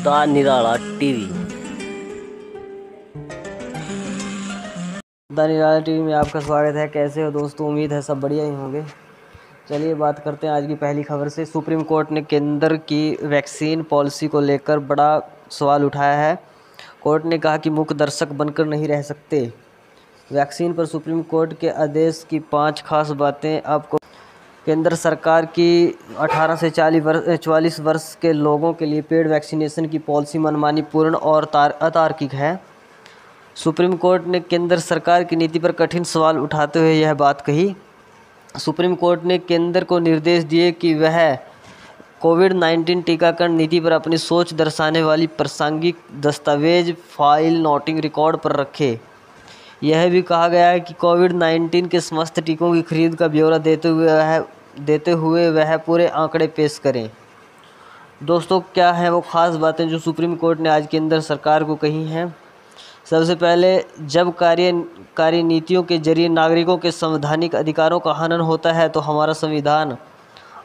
The Nirala TV. The Nirala TV में आपका स्वागत है। कैसे हो दोस्तों? उम्मीद है सब बढ़िया ही होंगे। चलिए बात करते हैं आज की पहली खबर से। सुप्रीम कोर्ट ने केंद्र की वैक्सीन पॉलिसी को लेकर बड़ा सवाल उठाया है। कोर्ट ने कहा कि मुख्य दर्शक बनकर नहीं रह सकते। वैक्सीन पर सुप्रीम कोर्ट के आदेश की 5 खास बातें आपको। केंद्र सरकार की 18 से 44 वर्ष के लोगों के लिए पेड वैक्सीनेशन की पॉलिसी मनमानी, पूर्ण और अतार्किक है। सुप्रीम कोर्ट ने केंद्र सरकार की नीति पर कठिन सवाल उठाते हुए यह बात कही। सुप्रीम कोर्ट ने केंद्र को निर्देश दिए कि वह कोविड-19 टीकाकरण नीति पर अपनी सोच दर्शाने वाली प्रासंगिक दस्तावेज फाइल नोटिंग रिकॉर्ड पर रखे। यह भी कहा गया है कि कोविड-19 के समस्त टीकों की खरीद का ब्यौरा देते हुए वह पूरे आंकड़े पेश करें। दोस्तों, क्या है वो खास बातें जो सुप्रीम कोर्ट ने आज केंद्र सरकार को कही हैं? सबसे पहले, जब कार्यनीतियों के जरिए नागरिकों के संवैधानिक अधिकारों का हनन होता है तो हमारा संविधान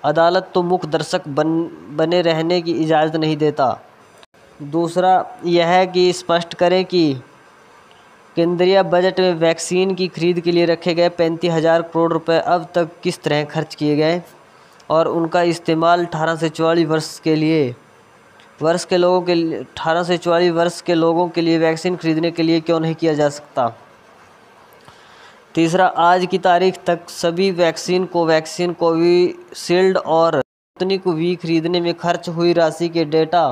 अदालत तो मुख्य दर्शक बने रहने की इजाज़त नहीं देता। दूसरा यह है कि स्पष्ट करें कि केंद्रीय बजट में वैक्सीन की खरीद के लिए रखे गए 35,000 करोड़ रुपए अब तक किस तरह खर्च किए गए और उनका इस्तेमाल 18 से 44 वर्ष के लोगों के लिए वैक्सीन खरीदने के लिए क्यों नहीं किया जा सकता। तीसरा, आज की तारीख तक सभी वैक्सीन, कोविशील्ड और स्पुतनिक वी खरीदने में खर्च हुई राशि के डेटा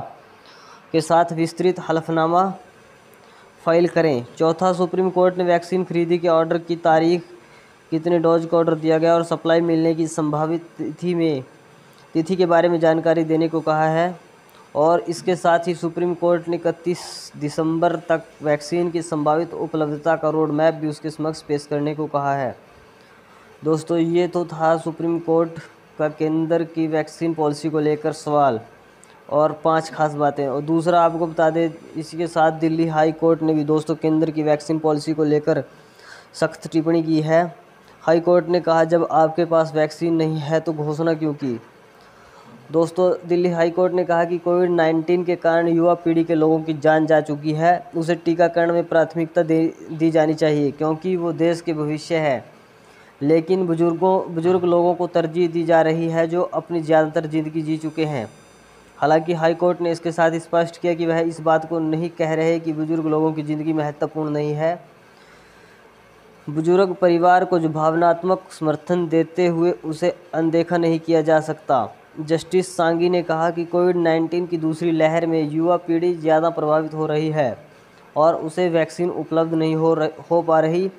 के साथ विस्तृत हलफनामा फाइल करें। चौथा, सुप्रीम कोर्ट ने वैक्सीन खरीदी के ऑर्डर की तारीख, कितने डोज का ऑर्डर दिया गया और सप्लाई मिलने की संभावित तिथि के बारे में जानकारी देने को कहा है। और इसके साथ ही सुप्रीम कोर्ट ने 31 दिसंबर तक वैक्सीन की संभावित उपलब्धता का रोड मैप भी उसके समक्ष पेश करने को कहा है। दोस्तों, ये तो था सुप्रीम कोर्ट का केंद्र की वैक्सीन पॉलिसी को लेकर सवाल और 5 खास बातें। और दूसरा आपको बता दें, इसी के साथ दिल्ली हाई कोर्ट ने भी दोस्तों केंद्र की वैक्सीन पॉलिसी को लेकर सख्त टिप्पणी की है। हाई कोर्ट ने कहा, जब आपके पास वैक्सीन नहीं है तो घोषणा क्यों की। दोस्तों, दिल्ली हाई कोर्ट ने कहा कि कोविड-19 के कारण युवा पीढ़ी के लोगों की जान जा चुकी है, उसे टीकाकरण में प्राथमिकता दी जानी चाहिए क्योंकि वो देश के भविष्य है। लेकिन बुजुर्ग लोगों को तरजीह दी जा रही है जो अपनी ज़्यादातर ज़िंदगी जी चुके हैं। हालांकि हाई कोर्ट ने इसके साथ स्पष्ट किया कि वह इस बात को नहीं कह रहे कि बुजुर्ग लोगों की ज़िंदगी महत्वपूर्ण नहीं है। बुजुर्ग परिवार को जो भावनात्मक समर्थन देते हुए उसे अनदेखा नहीं किया जा सकता। जस्टिस सांगी ने कहा कि कोविड-19 की दूसरी लहर में युवा पीढ़ी ज़्यादा प्रभावित हो रही है और उसे वैक्सीन उपलब्ध नहीं हो पा रही।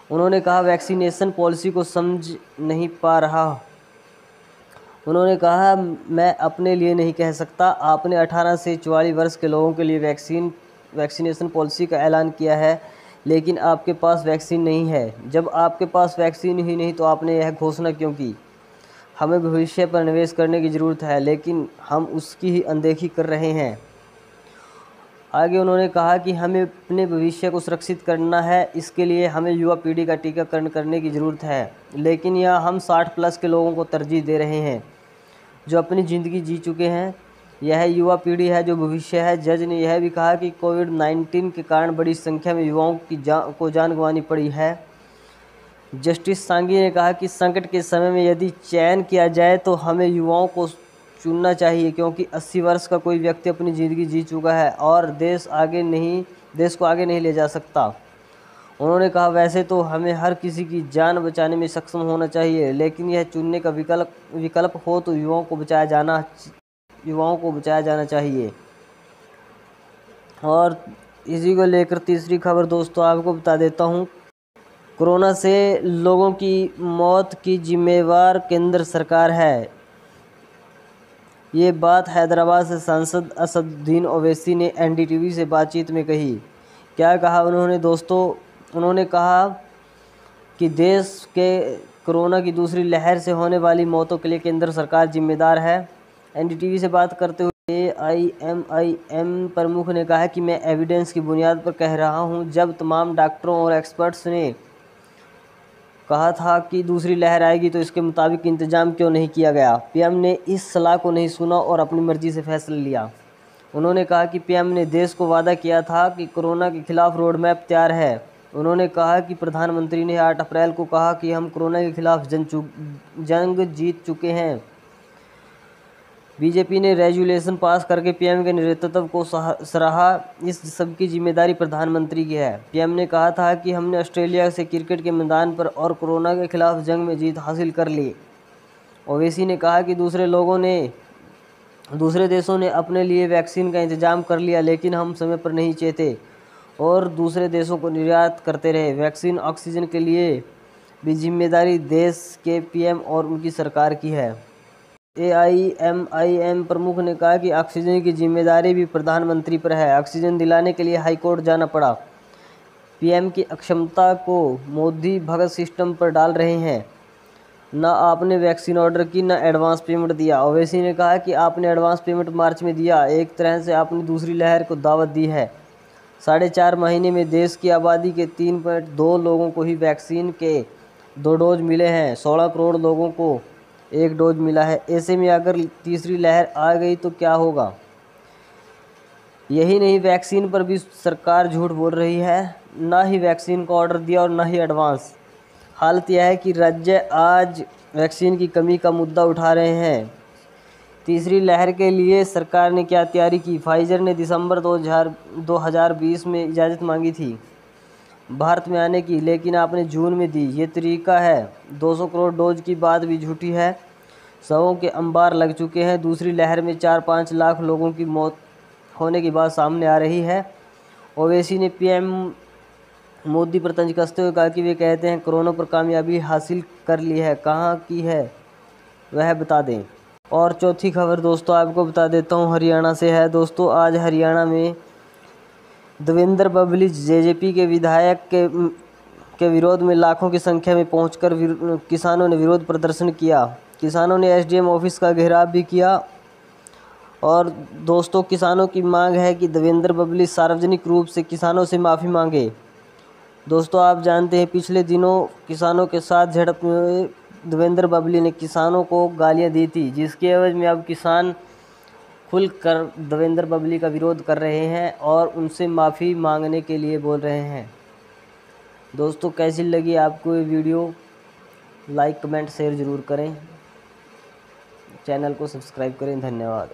उन्होंने कहा, वैक्सीनेशन पॉलिसी को समझ नहीं पा रहा। उन्होंने कहा, मैं अपने लिए नहीं कह सकता। आपने 18 से 44 वर्ष के लोगों के लिए वैक्सीनेशन पॉलिसी का ऐलान किया है, लेकिन आपके पास वैक्सीन नहीं है। जब आपके पास वैक्सीन ही नहीं तो आपने यह घोषणा क्यों की। हमें भविष्य पर निवेश करने की ज़रूरत है, लेकिन हम उसकी ही अनदेखी कर रहे हैं। आगे उन्होंने कहा कि हमें अपने भविष्य को सुरक्षित करना है, इसके लिए हमें युवा पीढ़ी का टीकाकरण करने की ज़रूरत है। लेकिन यहाँ हम 60+ के लोगों को तरजीह दे रहे हैं जो अपनी ज़िंदगी जी चुके हैं। यह युवा पीढ़ी है जो भविष्य है। जज ने यह भी कहा कि कोविड-19 के कारण बड़ी संख्या में युवाओं को जान गंवानी पड़ी है। जस्टिस सांगी ने कहा कि संकट के समय में यदि चयन किया जाए तो हमें युवाओं को चुनना चाहिए क्योंकि 80 वर्ष का कोई व्यक्ति अपनी ज़िंदगी जी चुका है और देश को आगे नहीं ले जा सकता। उन्होंने कहा, वैसे तो हमें हर किसी की जान बचाने में सक्षम होना चाहिए, लेकिन यह चुनने का विकल्प हो तो युवाओं को बचाया जाना चाहिए। और इसी को लेकर तीसरी खबर दोस्तों आपको बता देता हूँ। कोरोना से लोगों की मौत की जिम्मेवार केंद्र सरकार है। ये बात हैदराबाद से सांसद असदुद्दीन ओवैसी ने एनडीटीवी से बातचीत में कही। क्या कहा उन्होंने दोस्तों? उन्होंने कहा कि देश के कोरोना की दूसरी लहर से होने वाली मौतों के लिए केंद्र सरकार जिम्मेदार है। एनडीटीवी से बात करते हुए AIMIM प्रमुख ने कहा कि मैं एविडेंस की बुनियाद पर कह रहा हूं। जब तमाम डॉक्टरों और एक्सपर्ट्स ने कहा था कि दूसरी लहर आएगी तो इसके मुताबिक इंतजाम क्यों नहीं किया गया। पीएम ने इस सलाह को नहीं सुना और अपनी मर्जी से फैसला लिया। उन्होंने कहा कि पीएम ने देश को वादा किया था कि कोरोना के खिलाफ रोड मैप तैयार है। उन्होंने कहा कि प्रधानमंत्री ने 8 अप्रैल को कहा कि हम कोरोना के खिलाफ जंग जीत चुके हैं। बीजेपी ने रेजोल्यूशन पास करके पीएम के नेतृत्व को सराहा। इस सब की जिम्मेदारी प्रधानमंत्री की है। पीएम ने कहा था कि हमने ऑस्ट्रेलिया से क्रिकेट के मैदान पर और कोरोना के खिलाफ जंग में जीत हासिल कर ली। ओवैसी ने कहा कि दूसरे देशों ने अपने लिए वैक्सीन का इंतजाम कर लिया, लेकिन हम समय पर नहीं चेते और दूसरे देशों को निर्यात करते रहे। वैक्सीन ऑक्सीजन के लिए भी जिम्मेदारी देश के पीएम और उनकी सरकार की है। AIMIM प्रमुख ने कहा कि ऑक्सीजन की जिम्मेदारी भी प्रधानमंत्री पर है। ऑक्सीजन दिलाने के लिए हाईकोर्ट जाना पड़ा। पीएम की अक्षमता को मोदी भगत सिस्टम पर डाल रहे हैं। ना आपने वैक्सीन ऑर्डर की, ना एडवांस पेमेंट दिया। ओवैसी ने कहा कि आपने एडवांस पेमेंट मार्च में दिया। एक तरह से आपने दूसरी लहर को दावत दी है। 4.5 महीने में देश की आबादी के 3.2 लोगों को ही वैक्सीन के 2 डोज मिले हैं। 16 करोड़ लोगों को 1 डोज मिला है। ऐसे में अगर तीसरी लहर आ गई तो क्या होगा? यही नहीं, वैक्सीन पर भी सरकार झूठ बोल रही है। ना ही वैक्सीन का ऑर्डर दिया और ना ही एडवांस। हालत यह है कि राज्य आज वैक्सीन की कमी का मुद्दा उठा रहे हैं। तीसरी लहर के लिए सरकार ने क्या तैयारी की? फाइजर ने दिसंबर 2020 में इजाज़त मांगी थी भारत में आने की, लेकिन आपने जून में दी। ये तरीका है। 200 करोड़ डोज की बात भी झूठी है। शवों के अंबार लग चुके हैं। दूसरी लहर में 4-5 लाख लोगों की मौत होने की बात सामने आ रही है। ओवैसी ने पीएम मोदी पर तंज कसते हुए कहा कि वे कहते हैं कोरोना पर कामयाबी हासिल कर ली है, कहाँ की है वह बता दें। और चौथी खबर दोस्तों आपको बता देता हूँ, हरियाणा से है। दोस्तों आज हरियाणा में देवेंद्र बबली जेजेपी के विधायक के विरोध में लाखों की संख्या में पहुंचकर किसानों ने विरोध प्रदर्शन किया। किसानों ने एसडीएम ऑफिस का घेराव भी किया। और दोस्तों किसानों की मांग है कि देवेंद्र बबली सार्वजनिक रूप से किसानों से माफ़ी मांगे। दोस्तों आप जानते हैं पिछले दिनों किसानों के साथ झड़प में देवेंद्र बबली ने किसानों को गालियां दी थी, जिसके एवज में अब किसान खुलकर देवेंद्र बबली का विरोध कर रहे हैं और उनसे माफ़ी मांगने के लिए बोल रहे हैं। दोस्तों कैसी लगी आपको ये वीडियो? लाइक कमेंट शेयर ज़रूर करें। चैनल को सब्सक्राइब करें। धन्यवाद।